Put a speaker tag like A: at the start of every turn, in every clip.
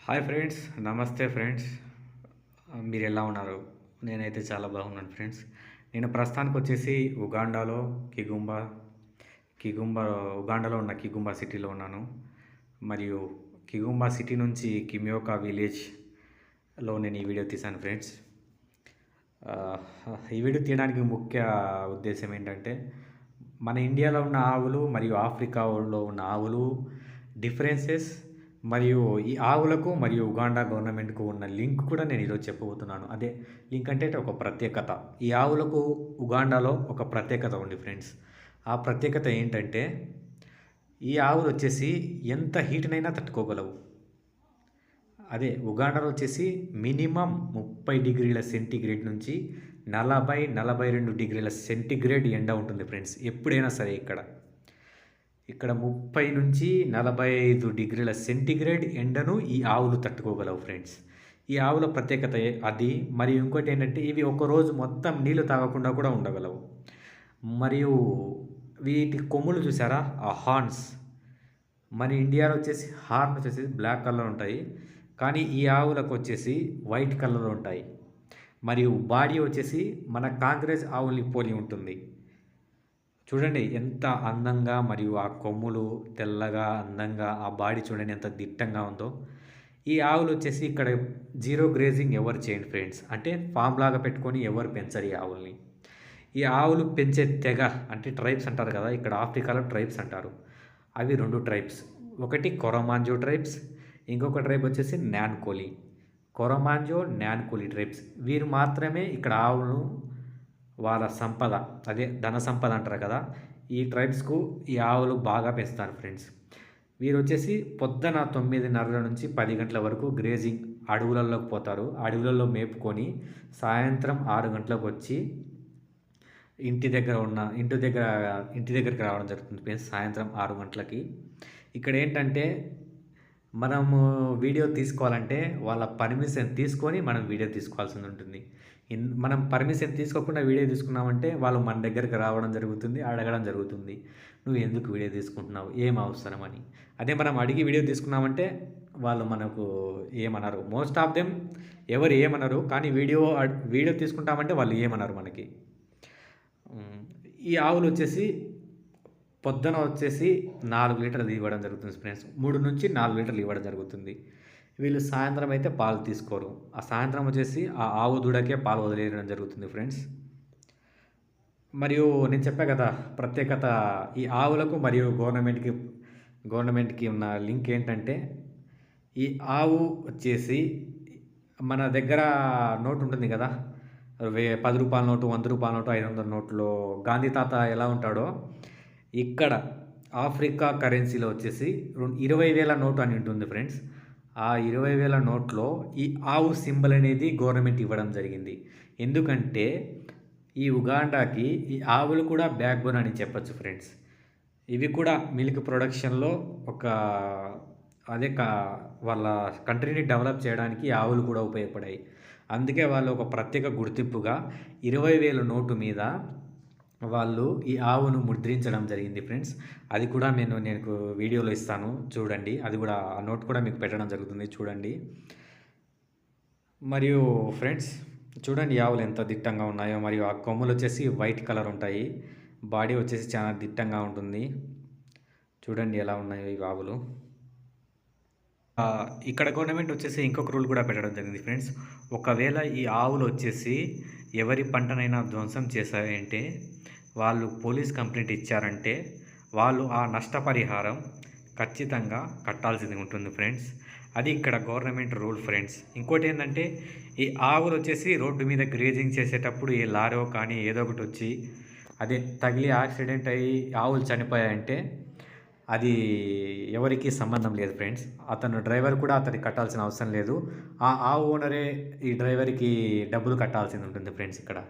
A: Hi friends, నమస్తే friends. మీరు ఎలా ఉన్నారు? నేనైతే చాలా బాగున్నాను ఫ్రెండ్స్. నేను ప్రస్తుతానికి వచ్చేసి ఉగాండాలో కిగుంబా కిగుంబా ఉగాండాలో ఉన్న కిగుంబా సిటీలో ఉన్నాను. మరియు కిగుంబా సిటీ నుంచి కిమియోకా విలేజ్లో నేను ఈ వీడియో తీశాను ఫ్రెండ్స్. ఈ వీడియో తీయడానికి ముఖ్య ఉద్దేశం ఏంటంటే, మన ఇండియాలో ఉన్న ఆవులు మరియు ఆఫ్రికాలో ఉన్న ఆవులు డిఫరెన్సెస్, మరియు ఈ ఆవులకు మరియు ఉగాండా గవర్నమెంట్‌కు ఉన్న లింక్ కూడా నేను ఈరోజు చెప్పబోతున్నాను. అదే లింక్ అంటే ఒక ప్రత్యేకత. ఈ ఆవులకు ఉగాండాలో ఒక ప్రత్యేకత ఉంది ఫ్రెండ్స్. ఆ ప్రత్యేకత ఏంటంటే, ఈ ఆవులొచ్చేసి ఎంత హీట్‌నైనా తట్టుకోగలవు. అదే ఉగాండాలో వచ్చేసి మినిమమ్ 30 డిగ్రీల సెంటీగ్రేడ్ నుంచి 40, 42 డిగ్రీల సెంటీగ్రేడ్ ఎండ ఉంటుంది ఫ్రెండ్స్. ఎప్పుడైనా సరే ఇక్కడ 30 నుంచి 45 డిగ్రీల సెంటీగ్రేడ్ ఎండను ఈ ఆవులు తట్టుకోగలవు ఫ్రెండ్స్. ఈ ఆవుల ప్రత్యేకత అది. మరియు ఇంకోటి ఏంటంటే, ఇవి ఒకరోజు మొత్తం నీళ్లు తాగకుండా కూడా ఉండగలవు. మరియు వీటి కొమ్ములు చూసారా, ఆ హార్న్స్. మన ఇండియాలో వచ్చేసి హార్న్ వచ్చేసి బ్లాక్ కలర్ ఉంటాయి, కానీ ఈ ఆవులకు వచ్చేసి వైట్ కలర్ ఉంటాయి. మరియు బాడీ వచ్చేసి మన కాంగ్రెస్ ఆవుల్ని పోలి ఉంటుంది. చూడండి ఎంత అందంగా, మరియు ఆ కొమ్ములు తెల్లగా అందంగా, ఆ బాడీ చూడండి ఎంత దిట్టంగా ఉందో. ఈ ఆవులు వచ్చేసి ఇక్కడ జీరో గ్రేజింగ్ ఎవరు చేయండి ఫ్రెండ్స్. అంటే ఫామ్ లాగా పెట్టుకొని ఎవరు పెంచరు ఈ ఆవుల్ని. ఈ ఆవులు పెంచే తెగ అంటే ట్రైబ్స్ అంటారు కదా, ఇక్కడ ఆఫ్రికాలో ట్రైబ్స్ అంటారు. అవి 2 ట్రైబ్స్. ఒకటి కొరమాంజో ట్రైబ్స్, ఇంకొక ట్రైబ్ వచ్చేసి న్యాన్కోలి. కొరమాంజో, న్యాన్కోలి ట్రైబ్స్ వీరు మాత్రమే ఇక్కడ ఆవులను వాళ్ళ సంపద, అదే ధన సంపద అంటారు కదా, ఈ ట్రైబ్స్కు ఈ ఆవులు బాగా పెంచుతారు ఫ్రెండ్స్. వీరు వచ్చేసి పొద్దున 9:30 నుంచి 10 గంటల వరకు గ్రేజింగ్ అడవులలోకి పోతారు. అడవులలో మేపుకొని సాయంత్రం 6 గంటలకు వచ్చి ఇంటి దగ్గరికి రావడం జరుగుతుంది ఫ్రెండ్స్, సాయంత్రం 6 గంటలకి. ఇక్కడ ఏంటంటే, మనము వీడియో తీసుకోవాలంటే వాళ్ళ పర్మిషన్ తీసుకొని మనం వీడియో తీసుకోవాల్సి ఉంటుంది. మనం పర్మిషన్ తీసుకోకుండా వీడియో తీసుకున్నామంటే వాళ్ళు మన దగ్గరికి రావడం జరుగుతుంది, అడగడం జరుగుతుంది, నువ్వు ఎందుకు వీడియో తీసుకుంటున్నావు, ఏం అవసరం అని. అదే మనం అడిగి వీడియో తీసుకున్నామంటే వాళ్ళు మనకు ఏమనరు. మోస్ట్ ఆఫ్ దెమ్ ఎవరు ఏమనరు, కానీ వీడియో తీసుకుంటామంటే వాళ్ళు ఏమనరు మనకి. ఈ ఆవులు వచ్చేసి పొద్దున వచ్చేసి 4 లీటర్లు ఇవ్వడం జరుగుతుంది ఫ్రెండ్స్. 3 నుంచి 4 లీటర్లు ఇవ్వడం జరుగుతుంది. వీళ్ళు సాయంత్రం అయితే పాలు తీసుకోరు. ఆ సాయంత్రం వచ్చేసి ఆ ఆవు దూడకే పాలు వదిలేయడం జరుగుతుంది ఫ్రెండ్స్. మరియు నేను చెప్పా కదా ప్రత్యేకత, ఈ ఆవులకు మరియు గవర్నమెంట్కి ఉన్న లింక్ ఏంటంటే, ఈ ఆవు వచ్చేసి మన దగ్గర నోటు ఉంటుంది కదా, 10 రూపాయల నోటు, 100 రూపాయల నోటు, 500 నోట్లో గాంధీ తాత ఎలా ఉంటాడో, ఇక్కడ ఆఫ్రికా కరెన్సీలో వచ్చేసి 20,000 నోటు అని ఉంటుంది ఫ్రెండ్స్. ఆ 20,000 నోట్లో ఈ ఆవు సింబల్ అనేది గవర్నమెంట్ ఇవ్వడం జరిగింది. ఎందుకంటే ఈ ఉగాండాకి ఈ ఆవులు కూడా బ్యాక్ బోన్ అని చెప్పొచ్చు ఫ్రెండ్స్. ఇవి కూడా మిల్క్ ప్రొడక్షన్లో ఒక అదే వాళ్ళ కంట్రీని డెవలప్ చేయడానికి ఆవులు కూడా ఉపయోగపడాయి. అందుకే వాళ్ళు ఒక ప్రత్యేక గుర్తింపుగా 20,000 నోటు మీద వాళ్ళు ఈ ఆవును ముద్రించడం జరిగింది ఫ్రెండ్స్. అది కూడా నేను వీడియోలో ఇస్తాను చూడండి. అది కూడా ఆ నోట్ కూడా మీకు పెట్టడం జరుగుతుంది చూడండి. మరియు ఫ్రెండ్స్ చూడండి ఆవులు ఎంత దిట్టంగా ఉన్నాయో. మరియు ఆ కొమ్ములు వచ్చేసి వైట్ కలర్ ఉంటాయి, బాడీ వచ్చేసి చాలా దిట్టంగా ఉంటుంది. చూడండి ఎలా ఉన్నాయో ఈ ఆవులు. ఇక్కడ గవర్నమెంట్ వచ్చేసి ఇంకొక రూల్ కూడా పెట్టడం జరిగింది ఫ్రెండ్స్. ఒకవేళ ఈ ఆవులు వచ్చేసి ఎవరి పంటనైనా ధ్వంసం చేశాయంటే, వాళ్ళు పోలీస్ కంప్లైంట్ ఇచ్చారంటే వాళ్ళు ఆ నష్టపరిహారం ఖచ్చితంగా కట్టాల్సింది ఉంటుంది ఫ్రెండ్స్. అది ఇక్కడ గవర్నమెంట్ రూల్ ఫ్రెండ్స్. ఇంకోటి ఏంటంటే, ఈ ఆవులు వచ్చేసి రోడ్డు మీద గ్రేజింగ్ చేసేటప్పుడు ఏ లారో కానీ ఏదో ఒకటి వచ్చి అదే తగిలి యాక్సిడెంట్ అయ్యి ఆవులు చనిపోయాయంటే అది ఎవరికి సంబంధం లేదు ఫ్రెండ్స్. అతను డ్రైవర్ కూడా అతనికి కట్టాల్సిన అవసరం లేదు. ఆ ఆవు ఓనరే ఈ డ్రైవర్కి డబ్బులు కట్టాల్సింది ఉంటుంది ఫ్రెండ్స్. ఇక్కడ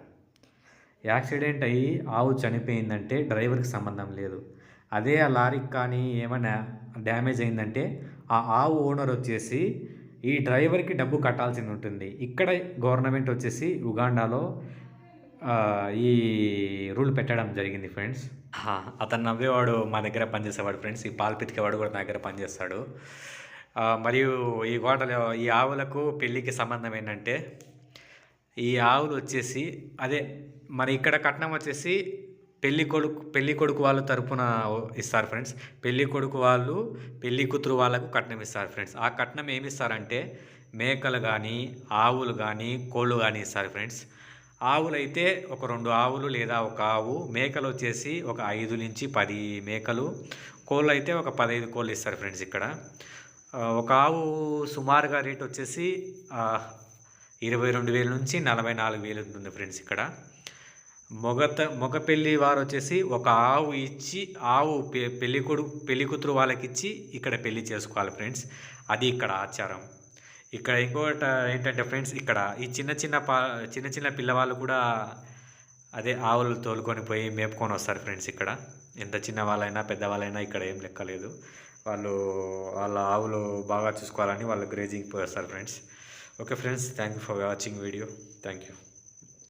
A: యాక్సిడెంట్ అయ్యి ఆవు చనిపోయిందంటే డ్రైవర్కి సంబంధం లేదు. అదే ఆ లారీకి కానీ ఏమైనా డ్యామేజ్ అయిందంటే ఆ ఆవు ఓనర్ వచ్చేసి ఈ డ్రైవర్కి డబ్బు కట్టాల్సింది ఉంటుంది. ఇక్కడ గవర్నమెంట్ వచ్చేసి ఉగాండాలో ఈ రూల్ పెట్టడం జరిగింది ఫ్రెండ్స్. అతను నవ్వేవాడు మా దగ్గర పనిచేసేవాడు ఫ్రెండ్స్. ఈ పాలు పితికేవాడు కూడా నా దగ్గర పనిచేస్తాడు. మరియు ఈ ఆవులకు పెళ్ళికి సంబంధం ఏంటంటే, ఈ ఆవులు వచ్చేసి అదే మరి ఇక్కడ కట్నం వచ్చేసి పెళ్లి కొడుకు వాళ్ళ తరపున ఇస్తారు ఫ్రెండ్స్. పెళ్లి కొడుకు వాళ్ళు పెళ్లి కూతురు వాళ్ళకు కట్నం ఇస్తారు ఫ్రెండ్స్. ఆ కట్నం ఏమి ఇస్తారంటే మేకలు కానీ, ఆవులు కానీ, కోళ్ళు కానీ ఇస్తారు ఫ్రెండ్స్. ఆవులైతే ఒక 2 ఆవులు లేదా ఒక ఆవు, మేకలు వచ్చేసి ఒక 5-10 మేకలు, కోళ్ళు అయితే ఒక 15 కోళ్ళు ఇస్తారు ఫ్రెండ్స్ ఇక్కడ. ఒక ఆవు సుమారుగా రేట్ వచ్చేసి 22,000 నుంచి 44,000 ఉంటుంది ఫ్రెండ్స్ ఇక్కడ. మగ పెళ్లి వారు వచ్చేసి ఒక ఆవు ఇచ్చి, ఆవు పెళ్లి కూతురు వాళ్ళకి ఇచ్చి ఇక్కడ పెళ్లి చేసుకోవాలి ఫ్రెండ్స్. అది ఇక్కడ ఆచారం. ఇక్కడ ఇంకోటి ఏంటంటే ఫ్రెండ్స్, ఇక్కడ ఈ చిన్న చిన్న పిల్లవాళ్ళు కూడా అదే ఆవులు తోలుకొని పోయి మేపుకొని వస్తారు ఫ్రెండ్స్ ఇక్కడ. ఎంత చిన్న వాళ్ళైనా పెద్దవాళ్ళైనా ఇక్కడ ఏం లెక్కలేదు. వాళ్ళ ఆవులు బాగా చూసుకోవాలని వాళ్ళు గ్రేజింగ్ పోయి వస్తారు friends. Okay friends, thank you for watching video. Thank you.